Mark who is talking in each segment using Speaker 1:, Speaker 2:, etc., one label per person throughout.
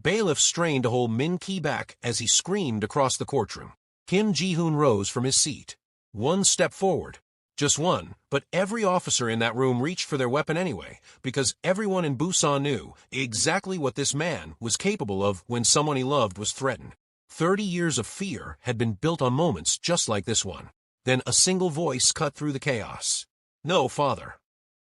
Speaker 1: bailiff strained to hold Min Ki back as he screamed across the courtroom. Ji Hoon rose from his seat. One step forward. Just one, but every officer in that room reached for their weapon anyway, because everyone in Busan knew exactly what this man was capable of when someone he loved was threatened. 30 years of fear had been built on moments just like this one. Then a single voice cut through the chaos. "No, father."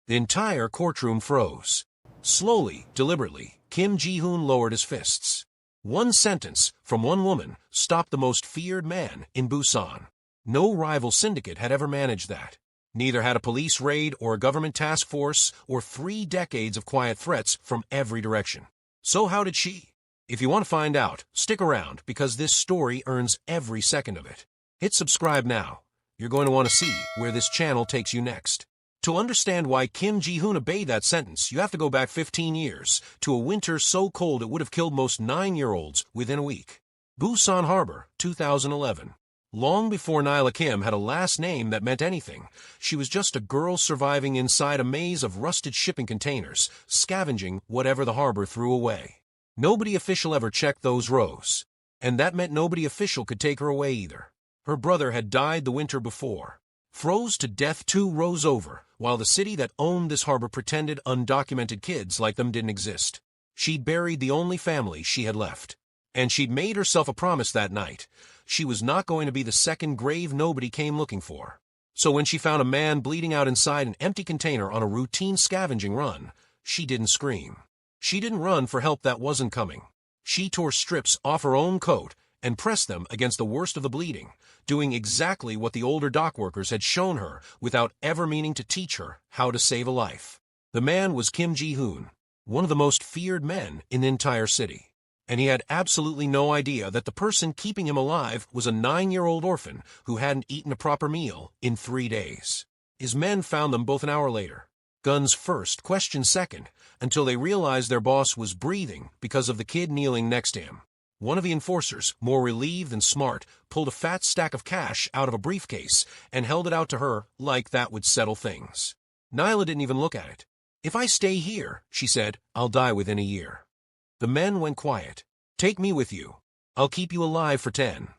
Speaker 1: The entire courtroom froze. Slowly, deliberately, Ji Hoon lowered his fists. One sentence from one woman stopped the most feared man in Busan. No rival syndicate had ever managed that. Neither had a police raid or a government task force or 3 decades of quiet threats from every direction. So how did she? If you want to find out, stick around because this story earns every second of it. Hit subscribe now. You're going to want to see where this channel takes you next. To understand why Ji Hoon obeyed that sentence, you have to go back 15 years, to a winter so cold it would have killed most 9-year-olds within a week. Busan Harbor, 2011. Long before Nyla Kim had a last name that meant anything, she was just a girl surviving inside a maze of rusted shipping containers, scavenging whatever the harbor threw away. Nobody official ever checked those rows. And that meant nobody official could take her away either. Her brother had died the winter before. Froze to death 2 rows over, while the city that owned this harbor pretended undocumented kids like them didn't exist. She'd buried the only family she had left. And she'd made herself a promise that night. She was not going to be the second grave nobody came looking for. So when she found a man bleeding out inside an empty container on a routine scavenging run, she didn't scream. She didn't run for help that wasn't coming. She tore strips off her own coat and pressed them against the worst of the bleeding, doing exactly what the older dock workers had shown her without ever meaning to teach her how to save a life. The man was Ji Hoon, one of the most feared men in the entire city. And he had absolutely no idea that the person keeping him alive was a 9-year-old orphan who hadn't eaten a proper meal in 3 days. His men found them both an hour later. Guns first, questions second, until they realized their boss was breathing because of the kid kneeling next to him. One of the enforcers, more relieved than smart, pulled a fat stack of cash out of a briefcase and held it out to her like that would settle things. Nyla didn't even look at it. "If I stay here," she said, "I'll die within a year." The men went quiet. "Take me with you. I'll keep you alive for 10.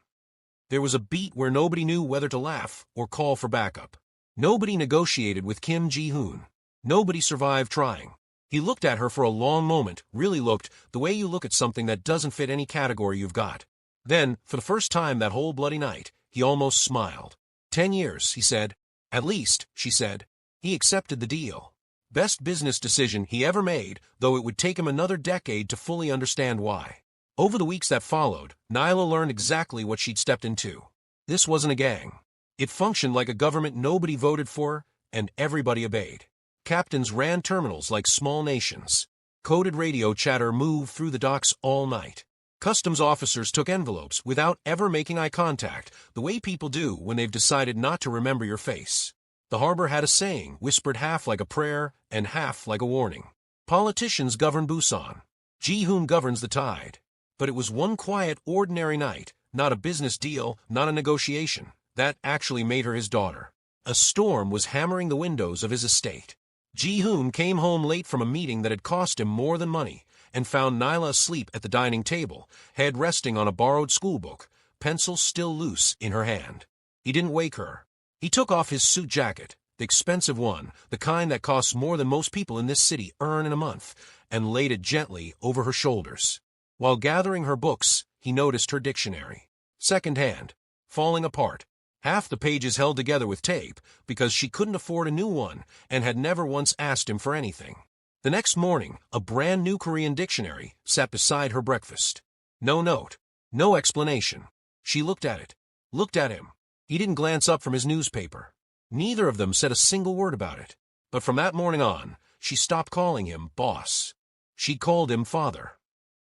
Speaker 1: There was a beat where nobody knew whether to laugh or call for backup. Nobody negotiated with Ji Hoon. Nobody survived trying. He looked at her for a long moment, really looked, the way you look at something that doesn't fit any category you've got. Then, for the first time that whole bloody night, he almost smiled. 10 years, he said. "At least," she said. He accepted the deal. Best business decision he ever made, though it would take him another decade to fully understand why. Over the weeks that followed, Nyla learned exactly what she'd stepped into. This wasn't a gang. It functioned like a government nobody voted for, and everybody obeyed. Captains ran terminals like small nations. Coded radio chatter moved through the docks all night. Customs officers took envelopes without ever making eye contact, the way people do when they've decided not to remember your face. The harbor had a saying, whispered half like a prayer and half like a warning. Politicians govern Busan. Ji Hoon governs the tide. But it was one quiet, ordinary night, not a business deal, not a negotiation, that actually made her his daughter. A storm was hammering the windows of his estate. Ji Hoon came home late from a meeting that had cost him more than money, and found Nyla asleep at the dining table, head resting on a borrowed schoolbook, pencil still loose in her hand. He didn't wake her. He took off his suit jacket, the expensive one, the kind that costs more than most people in this city earn in a month, and laid it gently over her shoulders. While gathering her books, he noticed her dictionary. Second-hand, falling apart. Half the pages held together with tape because she couldn't afford a new one and had never once asked him for anything. The next morning, a brand new Korean dictionary sat beside her breakfast. No note, no explanation. She looked at it, looked at him. He didn't glance up from his newspaper. Neither of them said a single word about it. But from that morning on, she stopped calling him boss. She called him father.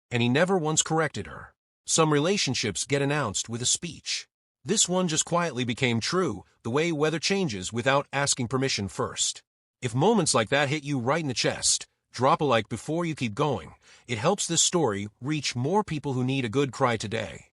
Speaker 1: And he never once corrected her. Some relationships get announced with a speech. This one just quietly became true, the way weather changes without asking permission first. If moments like that hit you right in the chest, drop a like before you keep going. It helps this story reach more people who need a good cry today.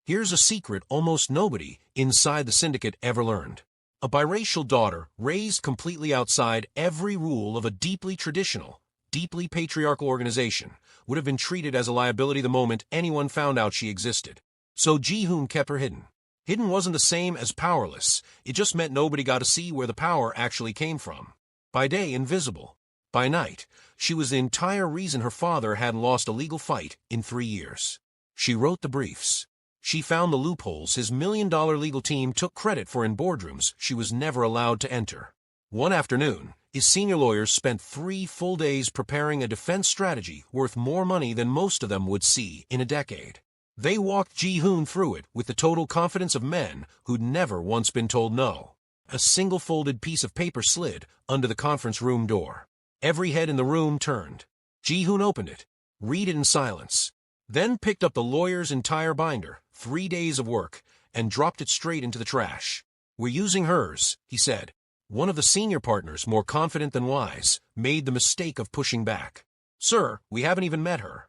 Speaker 1: Here's a secret almost nobody inside the syndicate ever learned. A biracial daughter raised completely outside every rule of a deeply traditional, deeply patriarchal organization, would have been treated as a liability the moment anyone found out she existed. So Ji Hoon kept her hidden. Hidden wasn't the same as powerless, it just meant nobody got to see where the power actually came from. By day, invisible. By night, she was the entire reason her father hadn't lost a legal fight in 3 years. She wrote the briefs. She found the loopholes his million-dollar legal team took credit for in boardrooms she was never allowed to enter. One afternoon, his senior lawyers spent 3 full days preparing a defense strategy worth more money than most of them would see in a decade. They walked Ji Hoon through it with the total confidence of men who'd never once been told no. A single folded piece of paper slid under the conference room door. Every head in the room turned. Ji Hoon opened it, read it in silence, then picked up the lawyer's entire binder, 3 days of work, and dropped it straight into the trash. "We're using hers," he said. One of the senior partners, more confident than wise, made the mistake of pushing back. "Sir, we haven't even met her."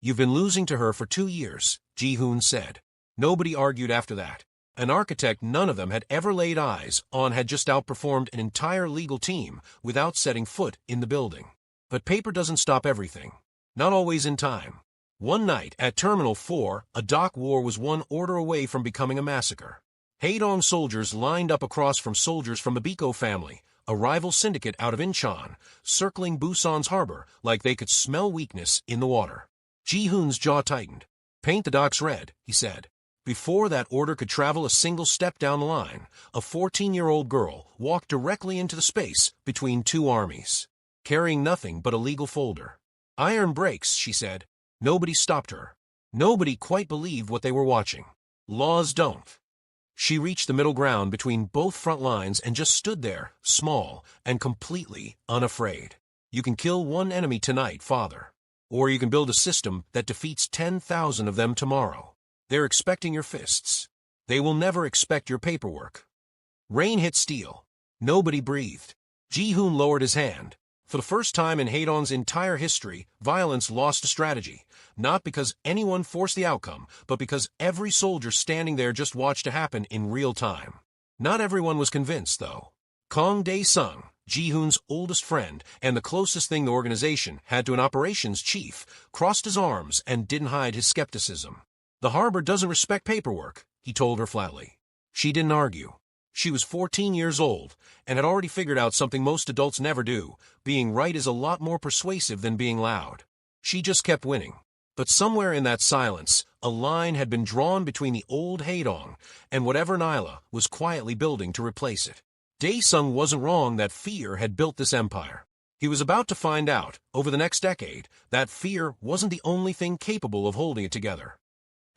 Speaker 1: "You've been losing to her for 2 years, Ji Hoon said. Nobody argued after that. An architect none of them had ever laid eyes on had just outperformed an entire legal team without setting foot in the building. But paper doesn't stop everything. Not always in time. One night at Terminal 4, a dock war was 1 order away from becoming a massacre. Haedong soldiers lined up across from soldiers from the Biko family, a rival syndicate out of Incheon, circling Busan's harbor like they could smell weakness in the water. Ji Hoon's jaw tightened. "Paint the docks red," he said. Before that order could travel a single step down the line, a 14-year-old girl walked directly into the space between 2 armies, carrying nothing but a legal folder. "Iron brakes," she said. Nobody stopped her. Nobody quite believed what they were watching. Laws don't. She reached the middle ground between both front lines and just stood there, small and completely unafraid. "You can kill 1 enemy tonight, father. Or you can build a system that defeats 10,000 of them tomorrow. They're expecting your fists. They will never expect your paperwork." Rain hit steel. Nobody breathed. Ji Hoon lowered his hand. For the first time in Haedong's entire history, violence lost a strategy, not because anyone forced the outcome, but because every soldier standing there just watched it happen in real time. Not everyone was convinced, though. Kong Dae-sung, Ji Hoon's oldest friend and the closest thing the organization had to an operations chief, crossed his arms and didn't hide his skepticism. "The harbor doesn't respect paperwork," he told her flatly. She didn't argue. She was 14 years old and had already figured out something most adults never do: being right is a lot more persuasive than being loud. She just kept winning. But somewhere in that silence, a line had been drawn between the old Haedong and whatever Nyla was quietly building to replace it. Dae-sung wasn't wrong that fear had built this empire. He was about to find out, over the next decade, that fear wasn't the only thing capable of holding it together.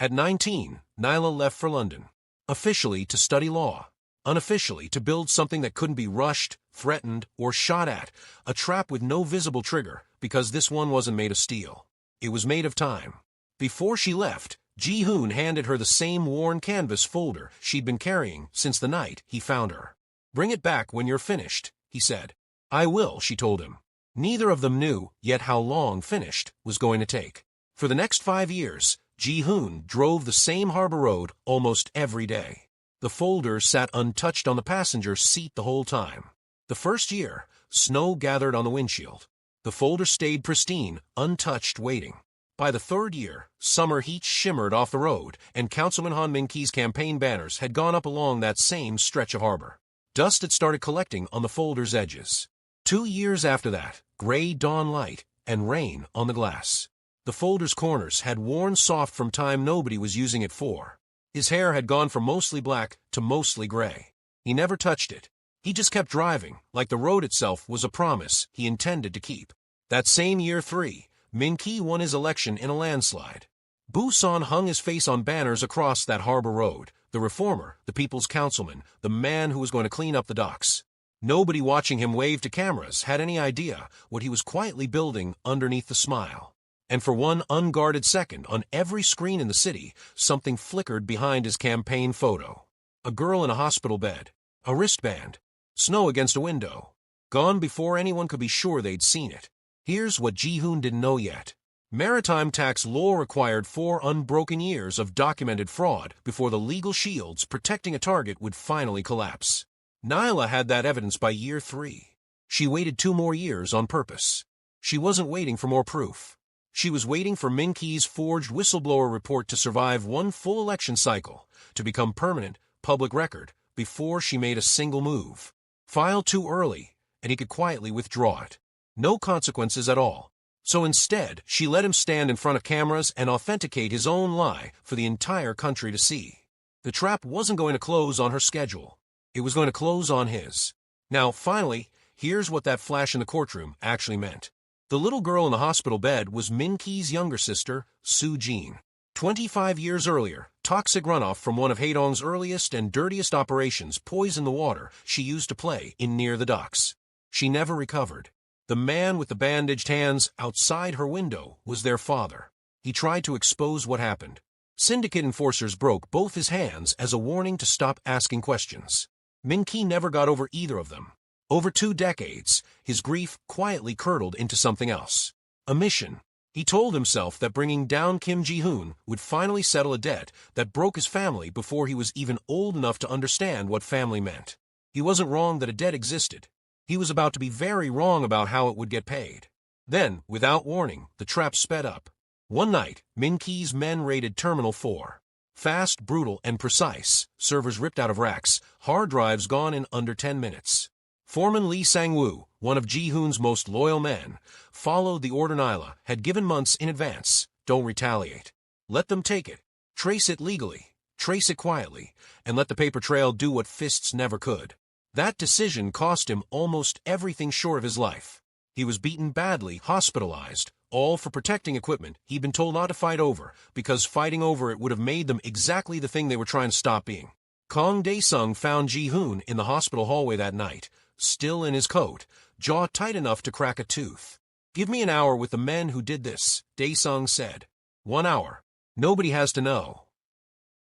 Speaker 1: At 19, Nyla left for London. Officially to study law. Unofficially to build something that couldn't be rushed, threatened, or shot at, a trap with no visible trigger, because this one wasn't made of steel. It was made of time. Before she left, Ji Hoon handed her the same worn canvas folder she'd been carrying since the night he found her. "Bring it back when you're finished," he said. "I will," she told him. Neither of them knew yet how long finished was going to take. For the next 5 years, Ji Hoon drove the same harbor road almost every day. The folder sat untouched on the passenger seat the whole time. The first year, snow gathered on the windshield. The folder stayed pristine, untouched, waiting. By the 3rd year, summer heat shimmered off the road, and Councilman Han Min-ki's campaign banners had gone up along that same stretch of harbor. Dust had started collecting on the folder's edges. 2 years after that, gray dawn light and rain on the glass. The folder's corners had worn soft from time nobody was using it for. His hair had gone from mostly black to mostly gray. He never touched it. He just kept driving, like the road itself was a promise he intended to keep. That same year 3, Min-ki won his election in a landslide. Busan hung his face on banners across that harbor road, the reformer, the people's councilman, the man who was going to clean up the docks. Nobody watching him wave to cameras had any idea what he was quietly building underneath the smile. And for one unguarded second on every screen in the city, something flickered behind his campaign photo. A girl in a hospital bed. A wristband. Snow against a window. Gone before anyone could be sure they'd seen it. Here's what Ji Hoon didn't know yet. Maritime tax law required 4 unbroken years of documented fraud before the legal shields protecting a target would finally collapse. Nyla had that evidence by year 3. She waited 2 more years on purpose. She wasn't waiting for more proof. She was waiting for Min Ki's forged whistleblower report to survive one full election cycle, to become permanent, public record, before she made a single move. File too early, and he could quietly withdraw it. No consequences at all. So instead, she let him stand in front of cameras and authenticate his own lie for the entire country to see. The trap wasn't going to close on her schedule. It was going to close on his. Now, finally, here's what that flash in the courtroom actually meant. The little girl in the hospital bed was Min Ki's younger sister, Soo Jin. 25 years earlier, toxic runoff from one of Haedong's earliest and dirtiest operations poisoned the water she used to play in near the docks. She never recovered. The man with the bandaged hands outside her window was their father. He tried to expose what happened. Syndicate enforcers broke both his hands as a warning to stop asking questions. Min Ki never got over either of them. Over 2 decades, his grief quietly curdled into something else. A mission. He told himself that bringing down Ji Hoon would finally settle a debt that broke his family before he was even old enough to understand what family meant. He wasn't wrong that a debt existed. He was about to be very wrong about how it would get paid. Then, without warning, the trap sped up. One night, Min Ki's men raided Terminal 4. Fast, brutal, and precise, servers ripped out of racks, hard drives gone in under 10 minutes. Foreman Lee Sang-woo, one of Ji Hoon's most loyal men, followed the order Nyla had given months in advance. Don't retaliate. Let them take it. Trace it legally. Trace it quietly. And let the paper trail do what fists never could. That decision cost him almost everything short of his life. He was beaten badly, hospitalized, all for protecting equipment he'd been told not to fight over, because fighting over it would have made them exactly the thing they were trying to stop being. Kong Dae-sung found Ji Hoon in the hospital hallway that night, still in his coat, jaw tight enough to crack a tooth. "Give me an hour with the men who did this," Dae-sung said. 1 hour. Nobody has to know.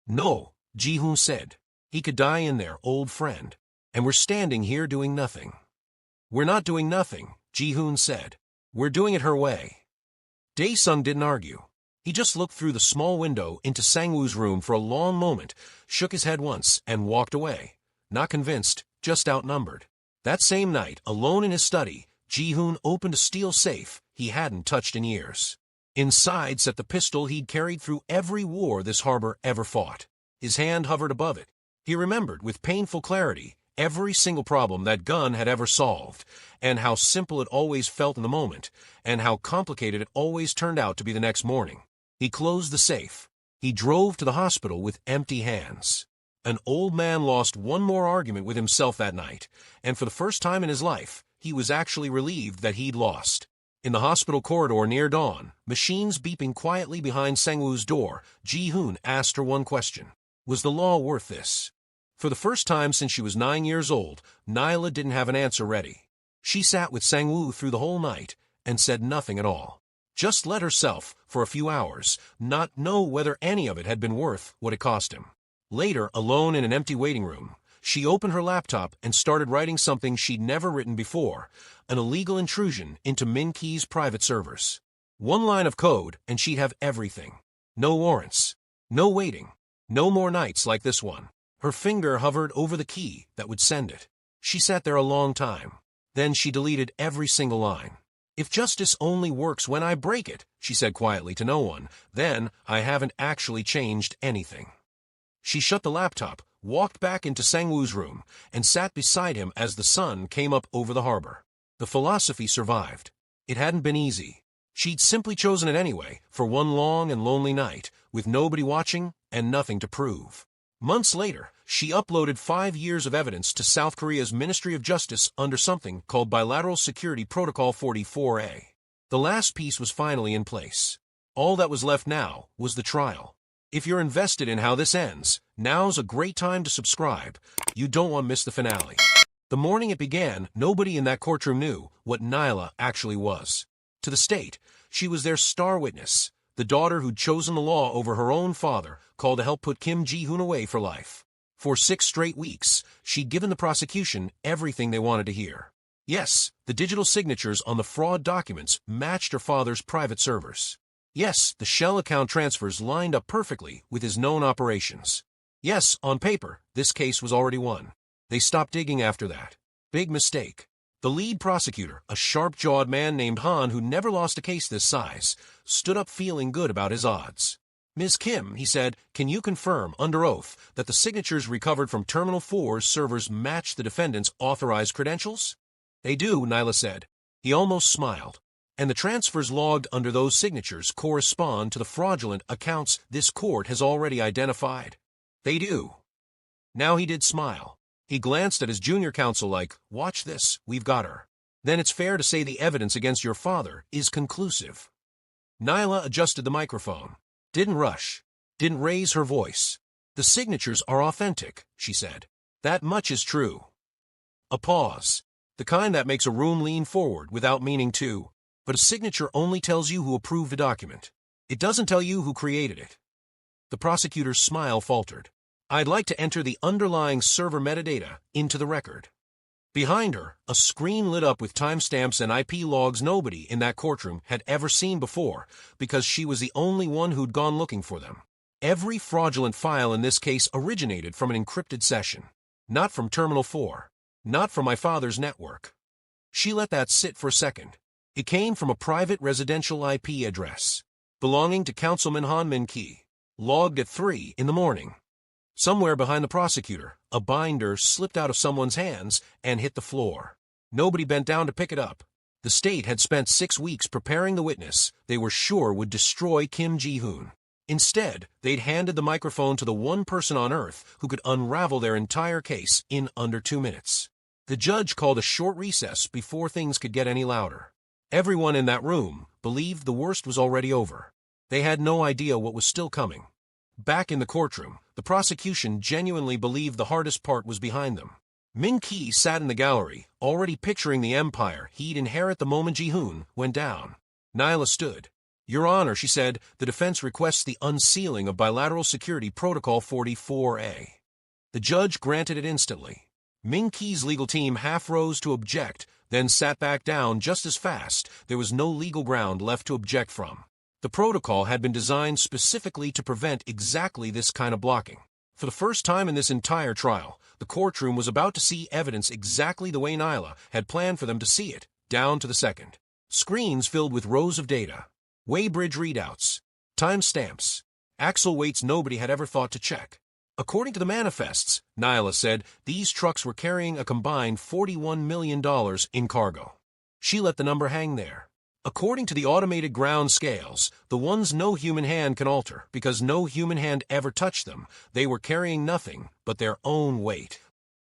Speaker 1: "No," Ji Hoon said. "He could die in there, old friend. And we're standing here doing nothing." "We're not doing nothing," Ji Hoon said. "We're doing it her way." Dae-sung didn't argue. He just looked through the small window into Sang-woo's room for a long moment, shook his head once, and walked away. Not convinced, just outnumbered. That same night, alone in his study, Ji Hoon opened a steel safe he hadn't touched in years. Inside sat the pistol he'd carried through every war this harbor ever fought. His hand hovered above it. He remembered with painful clarity every single problem that gun had ever solved, and how simple it always felt in the moment, and how complicated it always turned out to be the next morning. He closed the safe. He drove to the hospital with empty hands. An old man lost one more argument with himself that night, and for the first time in his life, he was actually relieved that he'd lost. In the hospital corridor near dawn, machines beeping quietly behind Sang-woo's door, Ji Hoon asked her one question. Was the law worth this? For the first time since she was 9 years old, Nyla didn't have an answer ready. She sat with Sang-woo through the whole night and said nothing at all. Just let herself, for a few hours, not know whether any of it had been worth what it cost him. Later, alone in an empty waiting room, she opened her laptop and started writing something she'd never written before, an illegal intrusion into Min Ki's private servers. 1 line of code and she'd have everything. No warrants. No waiting. No more nights like this one. Her finger hovered over the key that would send it. She sat there a long time. Then she deleted every single line. "If justice only works when I break it," she said quietly to no one, "then I haven't actually changed anything." She shut the laptop, walked back into Sang-woo's room, and sat beside him as the sun came up over the harbor. The philosophy survived. It hadn't been easy. She'd simply chosen it anyway, for one long and lonely night, with nobody watching and nothing to prove. Months later, she uploaded 5 years of evidence to South Korea's Ministry of Justice under something called Bilateral Security Protocol 44A. The last piece was finally in place. All that was left now was the trial. If you're invested in how this ends, now's a great time to subscribe. You don't want to miss the finale. The morning it began, nobody in that courtroom knew what Nyla actually was. To the state, she was their star witness, the daughter who'd chosen the law over her own father, called to help put Ji Hoon away for life. For 6 straight weeks, she'd given the prosecution everything they wanted to hear. Yes, the digital signatures on the fraud documents matched her father's private servers. Yes, the shell account transfers lined up perfectly with his known operations. Yes, on paper, this case was already won. They stopped digging after that. Big mistake. The lead prosecutor, a sharp-jawed man named Han who never lost a case this size, stood up feeling good about his odds. "Ms. Kim," he said, "can you confirm, under oath, that the signatures recovered from Terminal 4's servers match the defendant's authorized credentials?" "They do," Nyla said. He almost smiled. "And the transfers logged under those signatures correspond to the fraudulent accounts this court has already identified?" "They do." Now he did smile. He glanced at his junior counsel like, "Watch this, we've got her. Then it's fair to say the evidence against your father is conclusive." Nyla adjusted the microphone. Didn't rush. Didn't raise her voice. "The signatures are authentic," she said. "That much is true." A pause. The kind that makes a room lean forward without meaning to. But a signature only tells you who approved a document. It doesn't tell you who created it. The prosecutor's smile faltered. "I'd like to enter the underlying server metadata into the record." Behind her, a screen lit up with timestamps and IP logs nobody in that courtroom had ever seen before, because she was the only one who'd gone looking for them. Every fraudulent file in this case originated from an encrypted session. Not from Terminal 4. Not from my father's network. She let that sit for a second. It came from a private residential IP address, belonging to Councilman Han Min-ki, logged at 3 in the morning. Somewhere behind the prosecutor, a binder slipped out of someone's hands and hit the floor. Nobody bent down to pick it up. The state had spent 6 weeks preparing the witness they were sure would destroy Kim Ji Hoon. Instead, they'd handed the microphone to the one person on Earth who could unravel their entire case in under 2 minutes. The judge called a short recess before things could get any louder. Everyone in that room believed the worst was already over. They had no idea what was still coming. Back in the courtroom, the prosecution genuinely believed the hardest part was behind them. Min-ki sat in the gallery, already picturing the empire he'd inherit the moment Ji Hoon went down. Nyla stood. "Your Honor," she said, "the defense requests the unsealing of Bilateral Security Protocol 44A. The judge granted it instantly. Min-ki's legal team half rose to object, then sat back down just as fast. There was no legal ground left to object from. The protocol had been designed specifically to prevent exactly this kind of blocking. For the first time in this entire trial, the courtroom was about to see evidence exactly the way Nyla had planned for them to see it, down to the second. Screens filled with rows of data, weighbridge readouts, timestamps, axle weights nobody had ever thought to check. According to the manifests, Nyla said, these trucks were carrying a combined $41 million in cargo. She let the number hang there. According to the automated ground scales, the ones no human hand can alter, because no human hand ever touched them, they were carrying nothing but their own weight.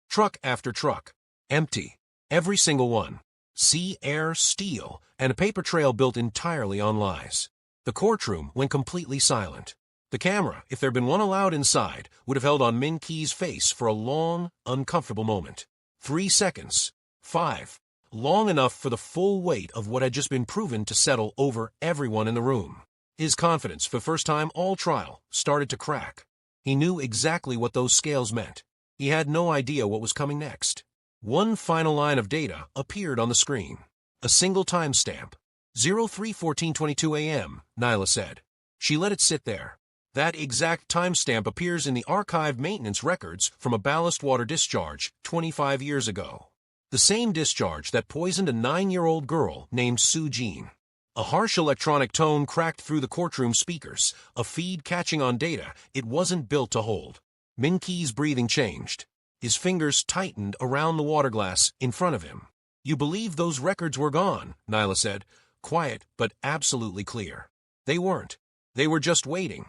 Speaker 1: Truck after truck. Empty. Every single one. Sea, air, steel, and a paper trail built entirely on lies. The courtroom went completely silent. The camera, if there'd been one allowed inside, would have held on Min-ki's face for a long, uncomfortable moment. 3 seconds. 5. Long enough for the full weight of what had just been proven to settle over everyone in the room. His confidence, for the first time all trial, started to crack. He knew exactly what those scales meant. He had no idea what was coming next. One final line of data appeared on the screen. A single timestamp. 03:14:22 a.m., Nyla said. She let it sit there. That exact timestamp appears in the archived maintenance records from a ballast water discharge 25 years ago. The same discharge that poisoned a 9-year-old girl named Soo Jean. A harsh electronic tone cracked through the courtroom speakers, a feed catching on data it wasn't built to hold. Min-ki's breathing changed. His fingers tightened around the water glass in front of him. "You believe those records were gone," Nyla said, quiet but absolutely clear. They weren't. They were just waiting.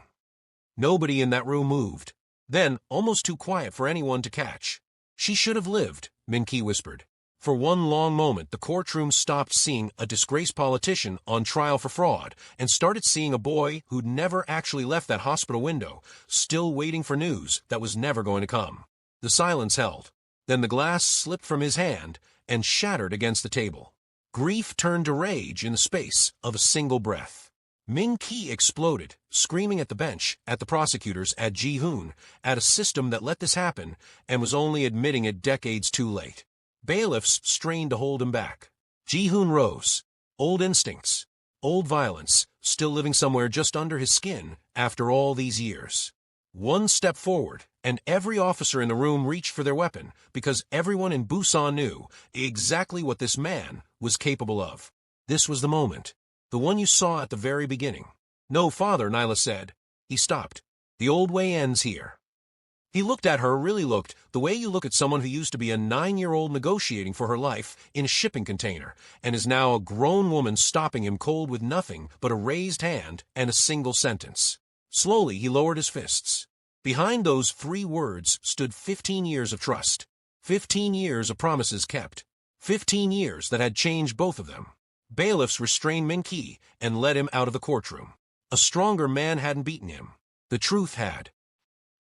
Speaker 1: Nobody in that room moved. Then, almost too quiet for anyone to catch. "She should have lived," Min-ki whispered. For one long moment, the courtroom stopped seeing a disgraced politician on trial for fraud and started seeing a boy who'd never actually left that hospital window, still waiting for news that was never going to come. The silence held. Then the glass slipped from his hand and shattered against the table. Grief turned to rage in the space of a single breath. Min-ki exploded, screaming at the bench, at the prosecutors, at Ji Hoon, at a system that let this happen and was only admitting it decades too late. Bailiffs strained to hold him back. Ji Hoon rose. Old instincts, old violence, still living somewhere just under his skin after all these years. One step forward, and every officer in the room reached for their weapon because everyone in Busan knew exactly what this man was capable of. This was the moment. The one you saw at the very beginning. "No, father," Nyla said. He stopped. "The old way ends here." He looked at her, really looked, the way you look at someone who used to be a 9-year-old negotiating for her life in a shipping container, and is now a grown woman stopping him cold with nothing but a raised hand and a single sentence. Slowly, he lowered his fists. Behind those 3 words stood 15 years of trust. 15 years of promises kept. 15 years that had changed both of them. Bailiffs restrained Min Ki and led him out of the courtroom. A stronger man hadn't beaten him. The truth had.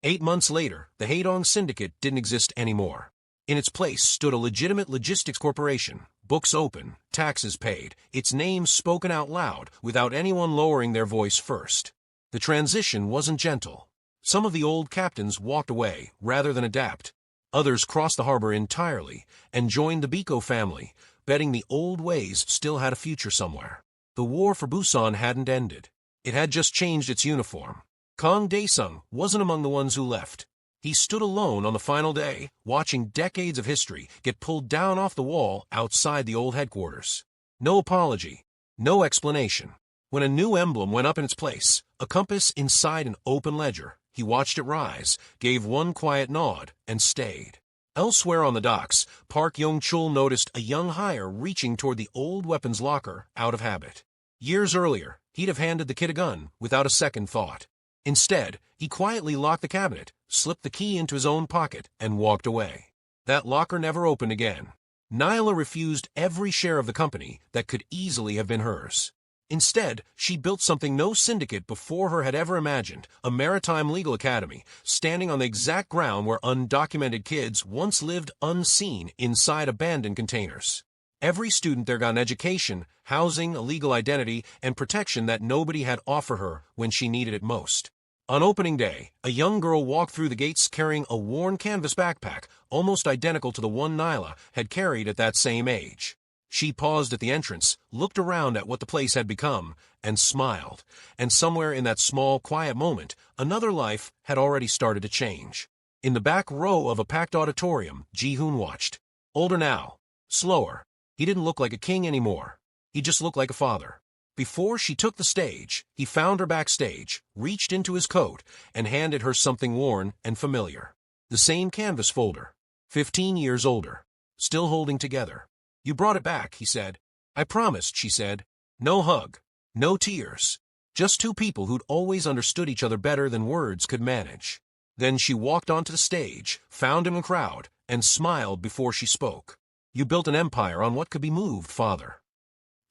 Speaker 1: 8 months later, the Haedong syndicate didn't exist anymore. In its place stood a legitimate logistics corporation, books open, taxes paid, its name spoken out loud without anyone lowering their voice first. The transition wasn't gentle. Some of the old captains walked away rather than adapt. Others crossed the harbor entirely and joined the Biko family, betting the old ways still had a future somewhere. The war for Busan hadn't ended. It had just changed its uniform. Kang Daesung wasn't among the ones who left. He stood alone on the final day, watching decades of history get pulled down off the wall outside the old headquarters. No apology, no explanation. When a new emblem went up in its place, a compass inside an open ledger, he watched it rise, gave one quiet nod, and stayed. Elsewhere on the docks, Park Yong-chul noticed a young hire reaching toward the old weapons locker out of habit. Years earlier, he'd have handed the kid a gun without a second thought. Instead, he quietly locked the cabinet, slipped the key into his own pocket, and walked away. That locker never opened again. Nyla refused every share of the company that could easily have been hers. Instead, she built something no syndicate before her had ever imagined, a maritime legal academy, standing on the exact ground where undocumented kids once lived unseen inside abandoned containers. Every student there got an education, housing, a legal identity, and protection that nobody had offered her when she needed it most. On opening day, a young girl walked through the gates carrying a worn canvas backpack, almost identical to the one Nyla had carried at that same age. She paused at the entrance, looked around at what the place had become, and smiled. And somewhere in that small, quiet moment, another life had already started to change. In the back row of a packed auditorium, Ji Hoon watched. Older now. Slower. He didn't look like a king anymore. He just looked like a father. Before she took the stage, he found her backstage, reached into his coat, and handed her something worn and familiar. The same canvas folder. 15 years older. Still holding together. "You brought it back," he said. "I promised," she said. No hug. No tears. Just 2 people who'd always understood each other better than words could manage. Then she walked onto the stage, found him in the crowd, and smiled before she spoke. "You built an empire on what could be moved, father."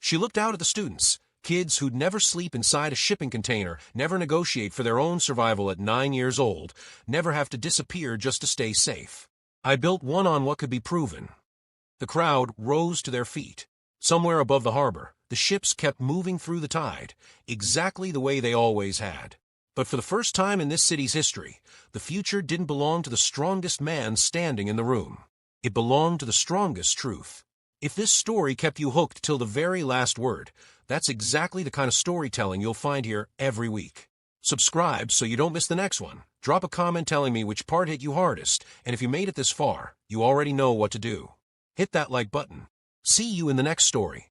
Speaker 1: She looked out at the students. Kids who'd never sleep inside a shipping container, never negotiate for their own survival at 9 years old, never have to disappear just to stay safe. "I built one on what could be proven." The crowd rose to their feet. Somewhere above the harbor, the ships kept moving through the tide, exactly the way they always had. But for the first time in this city's history, the future didn't belong to the strongest man standing in the room. It belonged to the strongest truth. If this story kept you hooked till the very last word, that's exactly the kind of storytelling you'll find here every week. Subscribe so you don't miss the next one. Drop a comment telling me which part hit you hardest, and if you made it this far, you already know what to do. Hit that like button. See you in the next story.